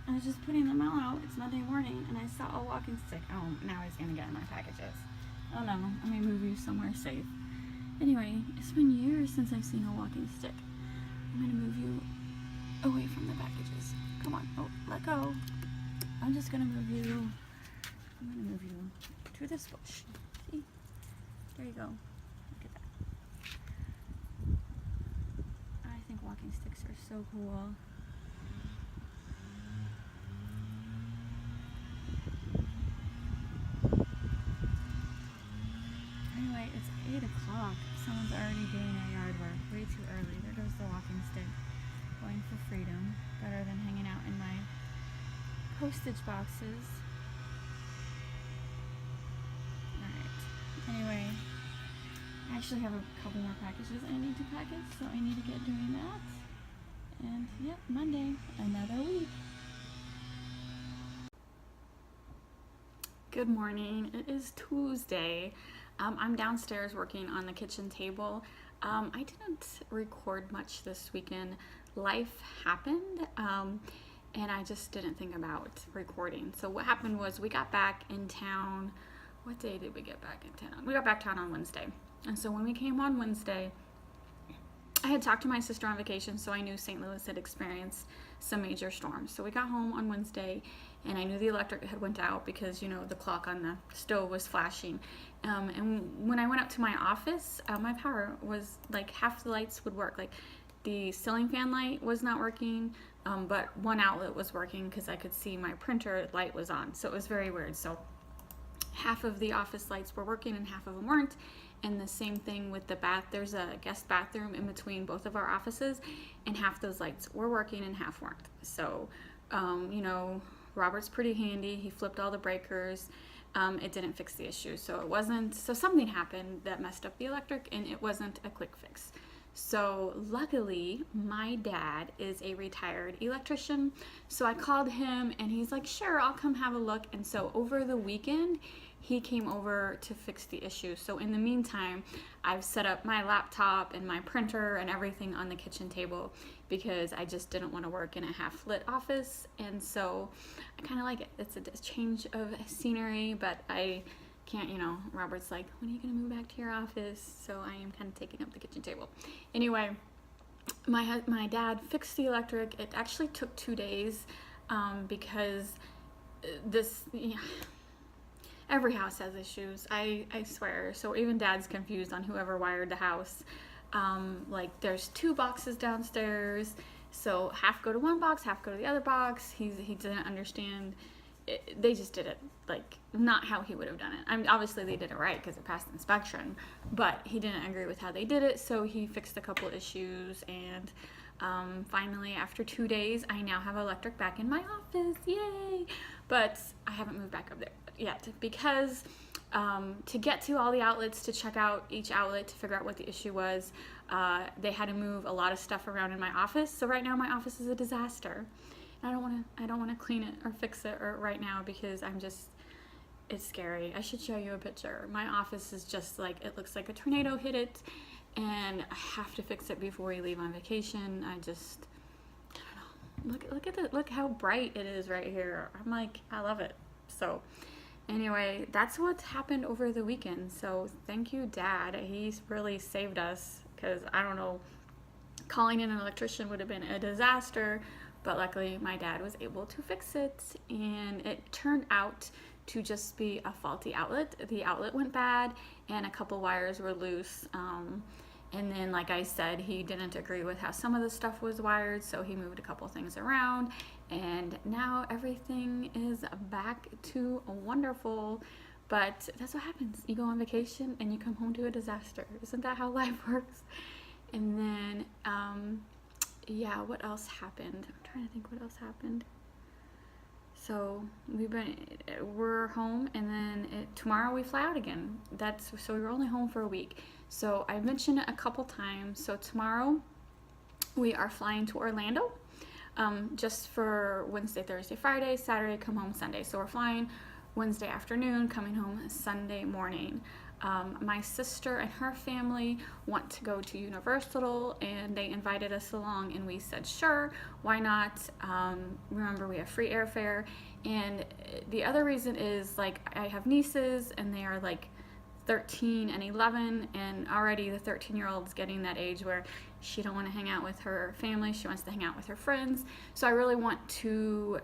I was just putting them all out. It's Monday morning, and I saw a walking stick. Oh, now he's gonna get in my packages. Oh no, let me move you somewhere safe. Anyway, it's been years since I've seen a walking stick. I'm gonna move you away from the packages. Come on, oh, let go. I'm just gonna move you. I'm gonna move you to this bush. See? There you go. Look at that. I think walking sticks are so cool. Anyway, it's 8 o'clock. Someone's already doing their yard work. Way too early. There goes the walking stick. Going for freedom. Better than hanging out in my postage boxes. Alright. Anyway, I actually have a couple more packages I need to package, so I need to get doing that. And yep, Monday, another week. Good morning. It is Tuesday. I'm downstairs working on the kitchen table. I didn't record much this weekend. Life happened, and I just didn't think about recording. So what happened was we got back in town. What day did we get back in town? We got back town on Wednesday. And so when we came on Wednesday, I had talked to my sister on vacation, so I knew St. Louis had experienced some major storms. So we got home on Wednesday, and I knew the electric had went out because, you know, the clock on the stove was flashing. And when I went up to my office, my power was like half the lights would work. Like the ceiling fan light was not working, but one outlet was working because I could see my printer light was on. So it was very weird. So half of the office lights were working and half of them weren't. And the same thing with the bath. There's a guest bathroom in between both of our offices, and half those lights were working and half weren't. So, you know, Robert's pretty handy. He flipped all the breakers. It didn't fix the issue. So it wasn't, so something happened that messed up the electric, and it wasn't a quick fix. So luckily, my dad is a retired electrician. So I called him, and he's like, sure, I'll come have a look. And so over the weekend, he came over to fix the issue. So in the meantime, I've set up my laptop and my printer and everything on the kitchen table because I just didn't want to work in a half-lit office. And so I kind of like it. It's a change of scenery, but I can't, you know, Robert's like, when are you going to move back to your office? So I am kind of taking up the kitchen table. Anyway, my dad fixed the electric. It actually took 2 days because this... Yeah, every house has issues, I swear. So even Dad's confused on whoever wired the house. Like there's 2 boxes downstairs, so half go to one box, half go to the other box. He didn't understand. They just did it like not how he would have done it. I mean, obviously they did it right because it passed inspection, but he didn't agree with how they did it. So he fixed a couple issues, and finally after 2 days, I now have electric back in my office. Yay! But I haven't moved back up there yet because to get to all the outlets, to check out each outlet to figure out what the issue was, they had to move a lot of stuff around in my office. So right now my office is a disaster. And I don't want to clean it or fix it right now because it's scary. I should show you a picture. My office is just like, it looks like a tornado hit it, and I have to fix it before we leave on vacation. I don't know. Look how bright it is right here. I'm like, I love it. So anyway, that's what's happened over the weekend. So thank you, Dad. He's really saved us because I don't know, calling in an electrician would have been a disaster, but luckily my dad was able to fix it, and it turned out to just be a faulty outlet. The outlet went bad and a couple wires were loose. And then, like I said, he didn't agree with how some of the stuff was wired, so he moved a couple things around, and now everything is back to wonderful. But that's what happens. You go on vacation and you come home to a disaster. Isn't that how life works? And then, yeah, what else happened? I'm trying to think what else happened. So we're home, and then tomorrow we fly out again. So we were only home for a week. So I mentioned it a couple times. So tomorrow we are flying to Orlando, just for Wednesday, Thursday, Friday, Saturday, come home Sunday. So we're flying Wednesday afternoon, coming home Sunday morning. My sister and her family want to go to Universal, and they invited us along, and we said sure, why not. Remember, we have free airfare. And the other reason is, like, I have nieces and they are like 13 and 11, and already the 13-year-old's getting that age where she don't want to hang out with her family, she wants to hang out with her friends. So I really want to,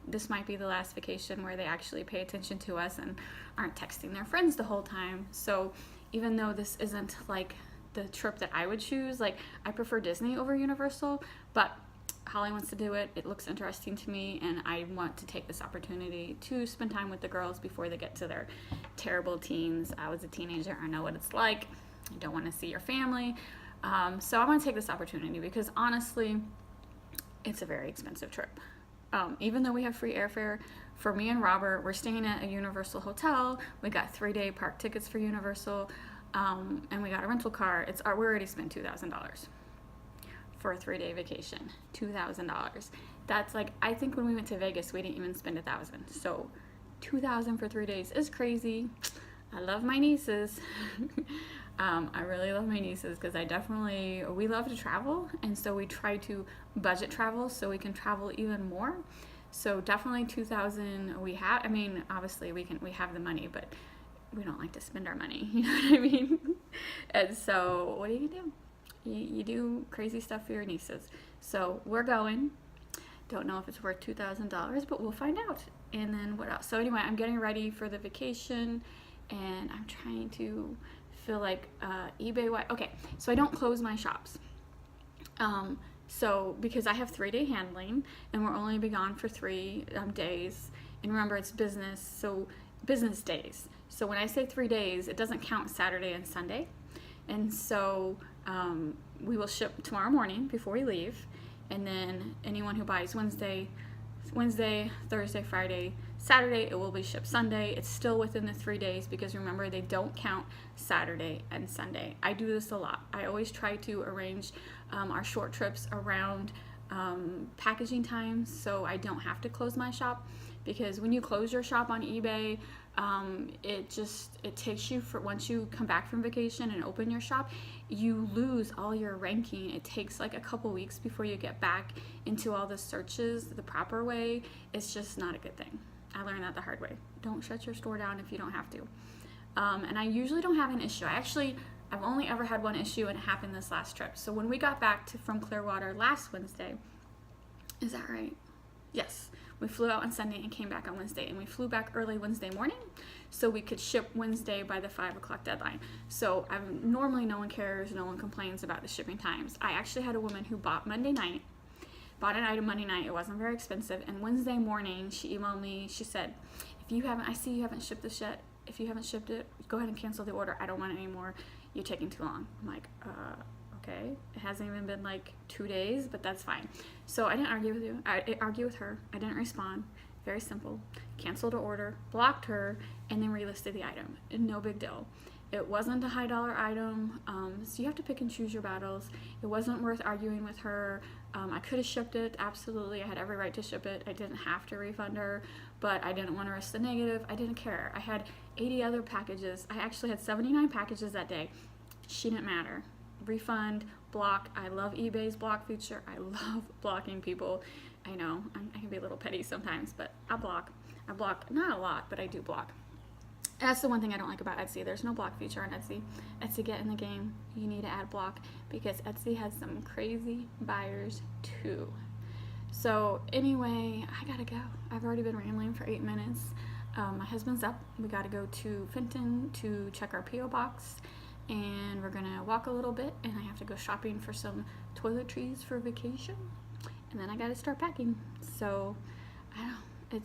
this might be the last vacation where they actually pay attention to us and aren't texting their friends the whole time. So even though this isn't like the trip that I would choose, like, I prefer Disney over Universal, but Holly wants to do it. It looks interesting to me, and I want to take this opportunity to spend time with the girls before they get to their terrible teens. I was a teenager. I know what it's like. You don't want to see your family. So I want to take this opportunity because honestly, it's a very expensive trip. Even though we have free airfare, for me and Robert, we're staying at a Universal hotel. We got 3-day park tickets for Universal, and we got a rental car. We already spent $2,000 for a 3-day vacation. $2,000. That's like, I think when we went to Vegas, we didn't even spend $1,000. So $2,000 for 3 days is crazy. I love my nieces. I really love my nieces because we love to travel, and so we try to budget travel so we can travel even more. So definitely $2,000 we have. I mean, obviously we have the money, but we don't like to spend our money. You know what I mean? And so what do? You do crazy stuff for your nieces. So we're going. Don't know if it's worth $2,000, but we'll find out. And then what else? So anyway, I'm getting ready for the vacation, and I'm trying to feel like eBay. Okay, so I don't close my shops. So because I have 3-day handling, and we're only be gone for 3 days. And remember, it's business, so business days. So when I say 3 days, it doesn't count Saturday and Sunday. And so we will ship tomorrow morning before we leave, and then anyone who buys Wednesday, Thursday, Friday, Saturday, it will be shipped Sunday. It's still within the 3 days because remember, they don't count Saturday and Sunday. I do this a lot. I always try to arrange our short trips around packaging times so I don't have to close my shop, because when you close your shop on eBay, it takes you once you come back from vacation and open your shop, you lose all your ranking. It takes like a couple weeks before you get back into all the searches the proper way. It's just not a good thing. I learned that the hard way. Don't shut your store down if you don't have to. And I usually don't have an issue. I've only ever had one issue, and it happened this last trip. So when we got back from Clearwater last Wednesday, is that right? Yes. We flew out on Sunday and came back on Wednesday, and we flew back early Wednesday morning so we could ship Wednesday by the 5 o'clock deadline. So normally no one cares, no one complains about the shipping times. I actually had a woman who bought an item Monday night. It wasn't very expensive, and Wednesday morning she emailed me. She said, I see you haven't shipped this yet. If you haven't shipped it, go ahead and cancel the order. I don't want it anymore. You're taking too long. I'm like, okay. It hasn't even been like 2 days, but that's fine. So I didn't argue with you. I argued with her. I didn't respond. Very simple. Canceled her order, blocked her, and then relisted the item. No big deal. It wasn't a high dollar item, so you have to pick and choose your battles. It wasn't worth arguing with her. I could have shipped it, absolutely. I had every right to ship it. I didn't have to refund her, but I didn't want to risk the negative. I didn't care. I had 80 other packages. I actually had 79 packages that day. She didn't matter. Refund, block. I love eBay's block feature. I love blocking people. I know I can be a little petty sometimes, but I block. Not a lot, but I do block. That's the one thing I don't like about Etsy. There's no block feature on Etsy. Etsy, get in the game. You need to add block because Etsy has some crazy buyers too. So anyway, I gotta go. I've already been rambling for 8 minutes. My husband's up. We gotta go to Fenton to check our P.O. box, and we're gonna walk a little bit, and I have to go shopping for some toiletries for vacation, and then I gotta start packing. So I don't know.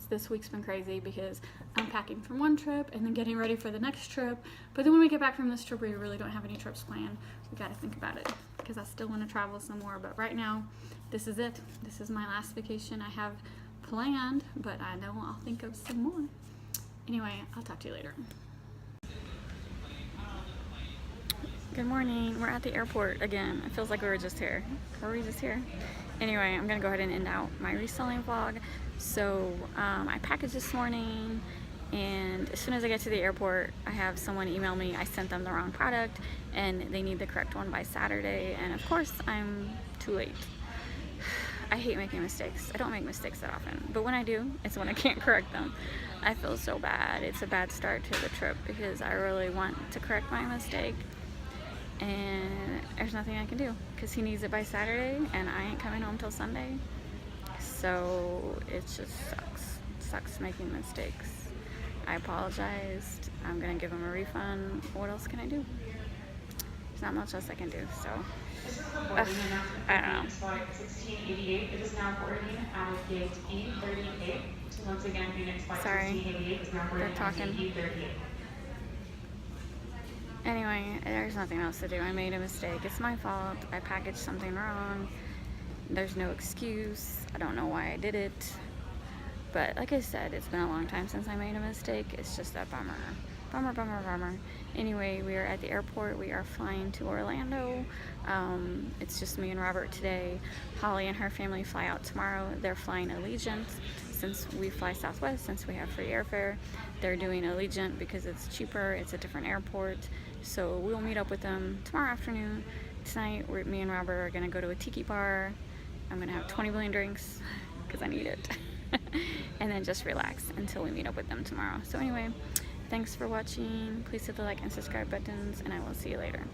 This week's been crazy because I'm packing from one trip and then getting ready for the next trip. But then when we get back from this trip, we really don't have any trips planned. We got to think about it because I still want to travel some more. But right now, this is it. This is my last vacation I have planned, but I know I'll think of some more. Anyway, I'll talk to you later. Good morning. We're at the airport again. It feels like we were just here. Were we just here? Anyway, I'm going to go ahead and end out my reselling vlog. So I packaged this morning, And as soon as I get to the airport, I have someone email me I sent them the wrong product and they need the correct one by Saturday, and of course I'm too late. I hate making mistakes. I don't make mistakes that often, but when I do, it's when I can't correct them. I feel so bad. It's a bad start to the trip because I really want to correct my mistake, and there's nothing I can do because he needs it by Saturday and I ain't coming home till Sunday. So it just sucks. It sucks making mistakes. I apologized. I'm gonna give him a refund. What else can I do? There's not much else I can do, so I don't know. Flight 1688, it is now boarding out of gate E38. So once again, Phoenix flight Sorry, 1688 is now boarding out of gate E38. Anyway, there's nothing else to do. I made a mistake. It's my fault. I packaged something wrong. There's no excuse. I don't know why I did it. But like I said, it's been a long time since I made a mistake. It's just a bummer. Bummer, bummer, bummer. Anyway, we are at the airport. We are flying to Orlando. It's just me and Robert today. Holly and her family fly out tomorrow. They're flying Allegiant. Since we fly Southwest, since we have free airfare, they're doing Allegiant because it's cheaper. It's a different airport. So we'll meet up with them tomorrow afternoon. Tonight, me and Robert are going to go to a tiki bar. I'm going to have 20 billion drinks because I need it. And then just relax until we meet up with them tomorrow. So anyway, thanks for watching. Please hit the like and subscribe buttons, and I will see you later.